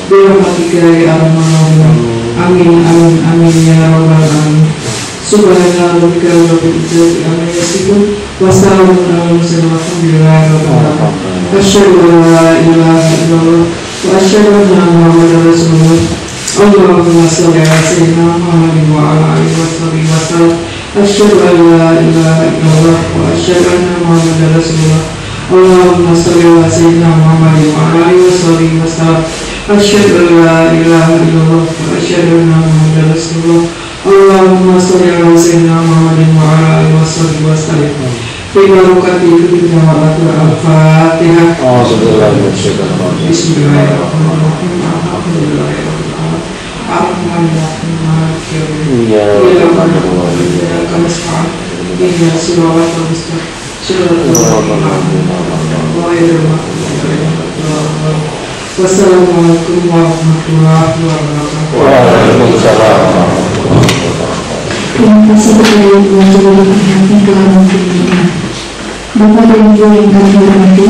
Birahmatika ya arhamar rahimin. Amin amin amin ya rabbal alamin. Subhana rabbika rabbil izzati amma yasifun wa salamun alal mursalin walhamdulillahi rabbil alamin. Asyhadu an la ilaha illallah wa asyhadu anna Muhammadar Rasulullah. Allahumma shalli ala sayyidina Muhammadin wa ala alihi wa sahbihi wa sallam. Asyhadu an la ilaha illallah wa asyhadu anna Muhammadar Rasulullah. Allahumma shalli ala sayyidina Muhammadin wa ala alihi wa sahbihi wa sallam. Asyhadu an la ilaha illallah wa asyhadu anna Muhammadar Rasulullah. Allahumma shalli ala sayyidina Muhammadin wa ala alihi wa sahbihi wa sallam. Bibarakati dunya wa akhirat al-Fatihah. Bismillahirrahmanirrahim. Alhamdulillahirabbil alamin. Ar-Rahmanir-Rahim. Maliki yaumiddin. Iyyaka nasta'in. Ihdinas siratal mustaqim. Siratal ladzina an'amta 'alaihim. Wassalamualaikum warahmatullahi wabarakatuh. Waalaikumsalam. Terima kasih kepada yang telah berhati telah memberikan Bapak dan Ibu yang kami hormati.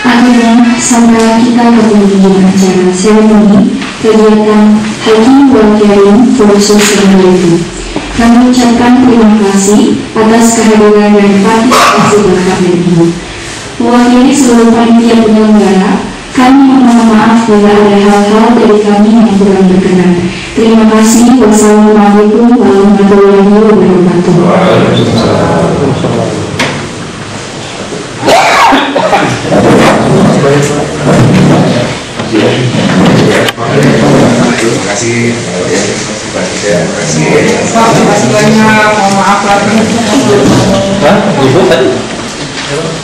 Akhirnya sampailah kita ke penghujung acara seremoni kegiatan Hiking Wild Caring for Sustainability. Kami ucapkan terima kasih atas kehadiran dan partisipasi Bapak dan Ibu. Mewakili seluruh panitia penyelenggara, kami mohon maaf bila ada hal-hal dari kami yang kurang berkenan. Terima kasih. Wassalamualaikum warahmatullahi wabarakatuh. Terima kasih. Pak, terima kasih banyak. Mohon maaf lahir. Ibu tadi?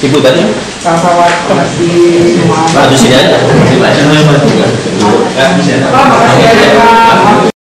Ibu tadi? Sama-sama. Terima kasih. Pak, di sini aja. Pak, makasih ya, Pak.